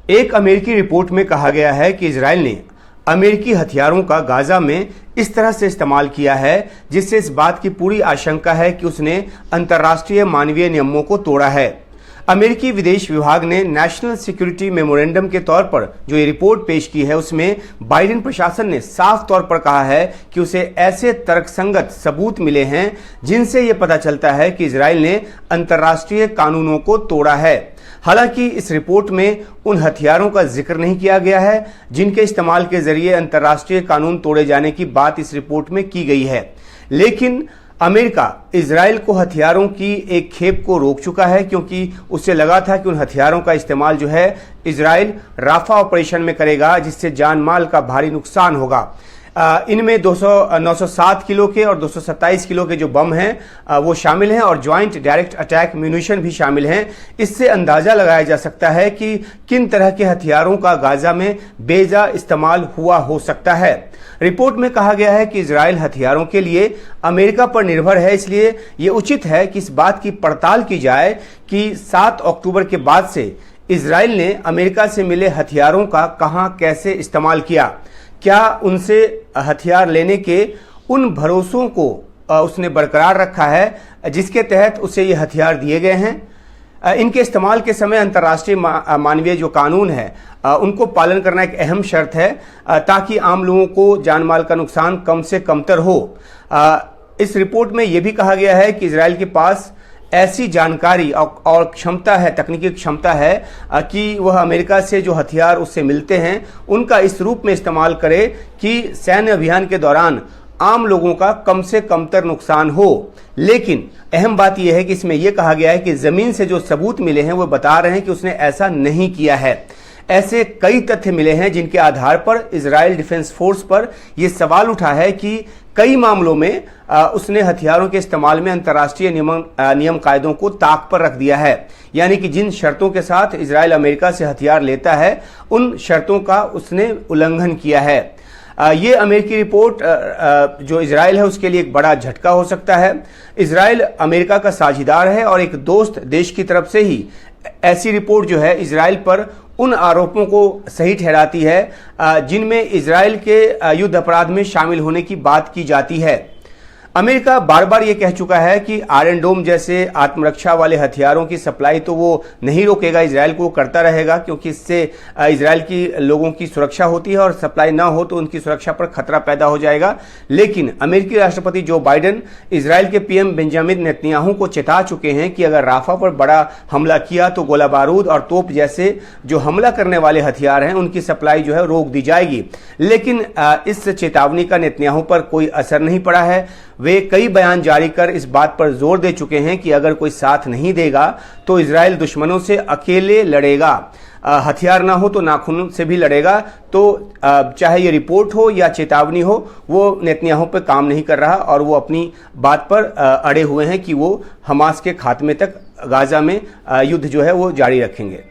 एक अमेरिकी रिपोर्ट में कहा गया है कि इजराइल ने अमेरिकी हथियारों का गाजा में इस तरह से इस्तेमाल किया है जिससे इस बात की पूरी आशंका है कि उसने अंतर्राष्ट्रीय मानवीय नियमों को तोड़ा है। अमेरिकी विदेश विभाग ने नेशनल सिक्योरिटी मेमोरेंडम के तौर पर जो ये रिपोर्ट पेश की है उसमें बाइडेन प्रशासन ने साफ तौर पर कहा है कि उसे ऐसे तर्कसंगत सबूत मिले हैं जिनसे ये पता चलता है कि इजराइल ने अंतर्राष्ट्रीय कानूनों को तोड़ा है। हालांकि इस रिपोर्ट में उन हथियारों का जिक्र नहीं किया गया है जिनके इस्तेमाल के जरिए अंतर्राष्ट्रीय कानून तोड़े जाने की बात इस रिपोर्ट में की गई है, लेकिन अमेरिका इजराइल को हथियारों की एक खेप को रोक चुका है क्योंकि उसे लगा था कि उन हथियारों का इस्तेमाल जो है इजराइल राफा ऑपरेशन में करेगा जिससे जान माल का भारी नुकसान होगा। इनमें 907 किलो के और 227 किलो के जो बम हैं वो शामिल हैं और ज्वाइंट डायरेक्ट अटैक म्यूनिशन भी शामिल हैं। इससे अंदाजा लगाया जा सकता है कि किन तरह के हथियारों का गाजा में बेजा इस्तेमाल हुआ हो सकता है। रिपोर्ट में कहा गया है कि इजराइल हथियारों के लिए अमेरिका पर निर्भर है, इसलिए ये उचित है कि इस बात की पड़ताल की जाए कि 7 अक्टूबर के बाद से इजराइल ने अमेरिका से मिले हथियारों का कहां कैसे इस्तेमाल किया, क्या उनसे हथियार लेने के उन भरोसों को उसने बरकरार रखा है जिसके तहत उसे ये हथियार दिए गए हैं। इनके इस्तेमाल के समय अंतर्राष्ट्रीय मानवीय जो कानून है उनको पालन करना एक अहम शर्त है ताकि आम लोगों को जान माल का नुकसान कम से कमतर हो। इस रिपोर्ट में यह भी कहा गया है कि इजराइल के पास ऐसी जानकारी और क्षमता है, तकनीकी क्षमता है कि वह अमेरिका से जो हथियार उससे मिलते हैं उनका इस रूप में इस्तेमाल करे कि सैन्य अभियान के दौरान आम लोगों का कम से कमतर नुकसान हो। लेकिन अहम बात यह है कि इसमें यह कहा गया है कि जमीन से जो सबूत मिले हैं वो बता रहे हैं कि उसने ऐसा नहीं किया है। ऐसे कई तथ्य मिले हैं जिनके आधार पर इजराइल डिफेंस फोर्स पर यह सवाल उठा है कि कई मामलों में उसने हथियारों के इस्तेमाल में अंतर्राष्ट्रीय नियम कायदों को ताक पर रख दिया है, यानी कि जिन शर्तों के साथ इजराइल अमेरिका से हथियार लेता है उन शर्तों का उसने उल्लंघन किया है। ये अमेरिकी रिपोर्ट जो इजराइल है उसके लिए एक बड़ा झटका हो सकता है। इजराइल अमेरिका का साझीदार है और एक दोस्त देश की तरफ से ही ऐसी रिपोर्ट जो है इजराइल पर उन आरोपों को सही ठहराती है जिनमें इजराइल के युद्ध अपराध में शामिल होने की बात की जाती है। अमेरिका बार बार ये कह चुका है कि आयरन डोम जैसे आत्मरक्षा वाले हथियारों की सप्लाई तो वो नहीं रोकेगा, इजराइल को करता रहेगा क्योंकि इससे इजराइल की लोगों की सुरक्षा होती है और सप्लाई ना हो तो उनकी सुरक्षा पर खतरा पैदा हो जाएगा। लेकिन अमेरिकी राष्ट्रपति जो बाइडेन इजराइल के पीएम बेंजामिन नेतन्याहू को चेता चुके हैं कि अगर राफा पर बड़ा हमला किया तो गोला बारूद और तोप जैसे जो हमला करने वाले हथियार हैं उनकी सप्लाई जो है रोक दी जाएगी। लेकिन इस चेतावनी का नेतन्याहू पर कोई असर नहीं पड़ा है। वे कई बयान जारी कर इस बात पर जोर दे चुके हैं कि अगर कोई साथ नहीं देगा तो इजराइल दुश्मनों से अकेले लड़ेगा, हथियार ना हो तो नाखून से भी लड़ेगा। तो चाहे ये रिपोर्ट हो या चेतावनी हो, वो नेतन्याहू पे काम नहीं कर रहा और वो अपनी बात पर अड़े हुए हैं कि वो हमास के खात्मे तक गाजा में युद्ध जो है वो जारी रखेंगे।